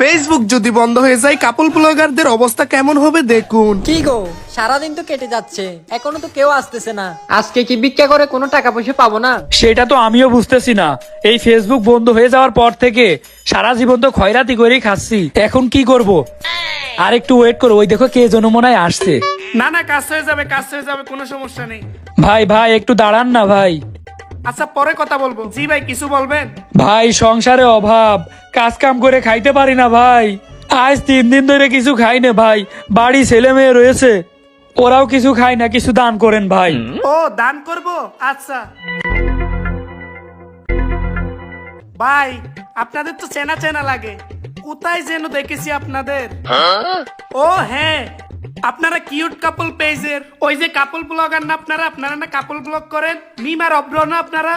Facebook যদি বন্ধ হয়ে যায় কাপল ব্লগারদের অবস্থা কেমন হবে দেখুন। কি গো, সারাদিন তো কেটে যাচ্ছে, এখনো তো কেউ আসতেছে না। আজকে কি ভিক্ষা করে কোনো টাকা পয়সা পাবো না? সেটা তো আমিও বুঝতেছি না। এই ফেসবুক বন্ধ হয়ে যাওয়ার পর থেকে সারা জীবন তো খয়রাতি করেই খাচ্ছি, এখন কি করব? আর একটু ওয়েট করো, ওই দেখো কে যেন মনে হয় আসছে। না না, কাজ হয়ে যাবে, কাজ হয়ে যাবে, কোনো সমস্যা নেই। ভাই ভাই একটু দাঁড়ান না ভাই। আচ্ছা পরে কথা বলবো। জি ভাই, কিছু বলবেন? ভাই সংসারে অভাব, কাজ কাম করে খাইতে পারি না ভাই। আজ 3 দিন ধরে কিছু খাই না ভাই। বাড়ি ছেলে মেয়ে রয়েছে, ওরাও কিছু খায় না, কিছু দান করেন ভাই। ও, দান করব, আচ্ছা। ভাই আপনাদের তো চেনা চেনা লাগে, কোথায় যেন দেখেছি আপনাদের। ও হ্যাঁ, আপনারা কিউট কাপল পেজের ওই যে কাপল ব্লগার না আপনারা? আপনারা না কাপল ব্লগ করেন? মিমার অব্র না আপনারা?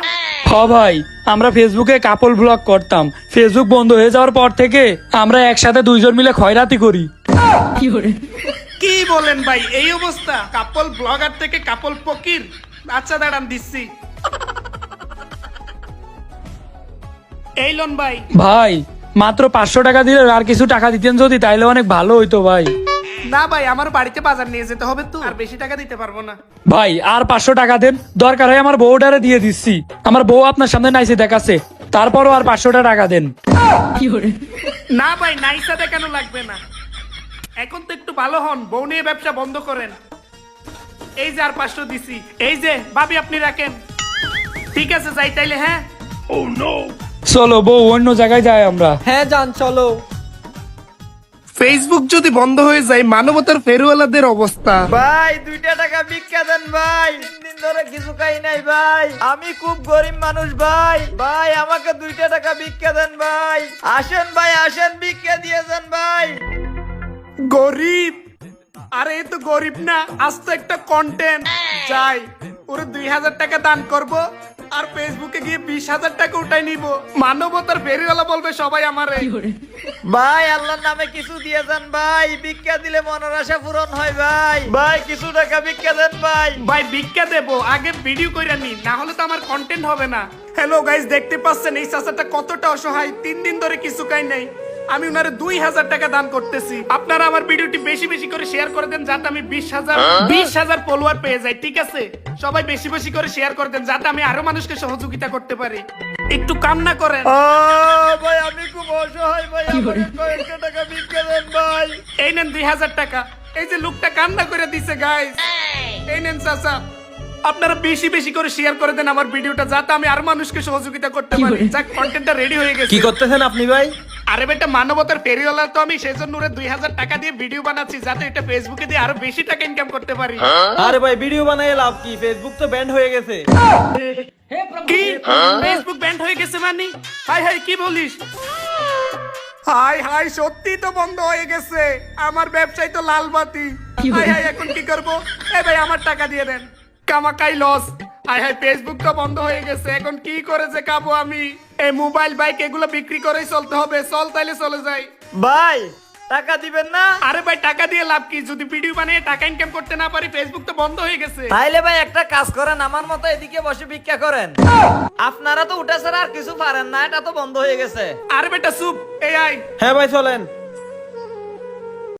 হ ভাই, আমরা ফেসবুকে কাপল ব্লগ করতাম। ফেসবুক বন্ধ হয়ে যাওয়ার পর থেকে আমরা একসাথে 2 জন মিলে খয়রাতি করি। কি বলেন ভাই, এই অবস্থা? কাপল ব্লগার থেকে কাপল ফকির? আচ্ছা দাঁড়ান, দিচ্ছি। এই লোন ভাই। ভাই মাত্র 500 টাকা দিলে আর কিছু টাকা দিতেন যদি, তাইলে অনেক ভালো হইতো ভাই। না ভাই, আমার বাড়িতে বাজার নিয়ে যেতে হবে তো, আর বেশি টাকা দিতে পারবো না। ভাই আর 500 টাকা দেন, দরকার হয় আমার বউটারে দিয়ে দিচ্ছি। আমার বউ আপনার সামনে নাইসে দেখাচ্ছে, তারপরও আর 500 টাকা দেন। না ভাই, নাইসা দেখানো লাগবে না, এখন তো একটু ভালো হন, বউ নিয়ে ব্যবসা বন্ধ করেন। এই যে আর 500 দিছি, এই যে ভাবি আপনি রাখেন। ঠিক আছে যাই তাইলে, হ্যাঁ। চলো বউ, অন্য জায়গায় যাই আমরা। হ্যাঁ যান, চলো। ফেসবুক যদি বন্ধ হয়ে যায় মানবতার ফেরিওয়ালাদের অবস্থা। ভাই 2টা টাকা ভিক্ষা দেন ভাই, 3 দিন ধরে কিছু খাই নাই ভাই, আমি খুব গরিব মানুষ ভাই। ভাই আমাকে 2টা টাকা ভিক্ষা দেন ভাই, আসেন ভাই আসেন, ভিক্ষা দিয়ে যান ভাই। গরিব? আরে এ তো গরিব না, আজ তো একটা কন্টেন্ট। যাই ওরে 2000 টাকা দান করব, আর ফেসবুকে গিয়ে 20,000 টাকা উঠাই নিব। মানবতার ফেরিওয়ালা বলবে সবাই আমারে। ভাই আল্লাহর নামে কিছু দিয়ে যান ভাই, ভিক্ষা দিলে মনের আশা পূরণ হয় ভাই। ভাই কিছু টাকা ভিক্ষা দেন ভাই। ভাই ভিক্ষা দেবো, আগে ভিডিও কইরা নি, না হলে তো আমার কন্টেন্ট হবে না। হ্যালো গাইস, দেখতে পাচ্ছেন এই চাচাটা কতটা অসহায়, 3 দিন ধরে কিছু খাই নাই। আমি উনারে 2000 টাকা দান করতেছি। আপনারা আমার ভিডিওটি বেশি বেশি করে শেয়ার করে দেন, যাতে আমি 20,000 ফলোয়ার পেয়ে যাই। ঠিক আছে, সবাই বেশি বেশি করে শেয়ার করে দেন, যাতে আমি আরো মানুষকে সহযোগিতা করতে পারি। একটু কান্না করেন। ও ভাই আমি খুব অসহায় ভাই, আমাকে কয়েকটা টাকা ভিক্ষা দেন ভাই। এই নেন 2000 টাকা। এই যে লোকটা কান্না করে দিছে গাইস, এই নেন চাচা। আপনারা বেশি বেশি করে শেয়ার করে দেন আমার ভিডিওটা, যাতে আমি আর মানুষকে সহযোগিতা করতে পারি। যাক, কন্টেন্টটা রেডি হয়ে গেছে। কি করতেছেন আপনি ভাই? আরে বেটা, মানবতার ফেরিওয়ালা তো আমি, সেজন্য ওরে 2000 টাকা দিয়ে ভিডিও বানাচ্ছি, যাতে এটা ফেসবুকে দিয়ে আরো বেশি টাকা ইনকাম করতে পারি। আরে ভাই ভিডিও বানাই লাভ কি, ফেসবুক তো ব্যান্ড হয়ে গেছে। কি ফেসবুক ব্যান্ড হয়ে গেছে মানে? হাই হাই, কি বলিস? হাই হাই, সত্যি তো বন্ধ হয়ে গেছে আমার ব্যবসায়, তো লাল বাতি। হাই হাই, এখন কি করব? এই ভাই আমার টাকা দিয়ে দেন, কামাকাই লস। হাই হাই, ফেসবুক তো বন্ধ হয়ে গেছে, এখন কি করে যে খাবো আমি? এই মোবাইল বাইক এগুলো বিক্রি করেই চলতে হবে। চল তাইলে চলে যাই। ভাই টাকা দিবেন না? আরে ভাই, টাকা দিয়ে লাভ কি, যদি ভিডিও বানিয়ে টাকা ইনকাম করতে না পারি? ফেসবুক তো বন্ধ হয়ে গেছে। তাইলে ভাই একটা কাজ করেন, আমার মতো এদিকে বসে ভিক্ষা করেন। আপনারা তো উঠা ছাড়া আর কিছু পারেন না, এটা তো বন্ধ হয়ে গেছে। আরে বেটা চুপ, এই আই। হ্যাঁ ভাই চলেন।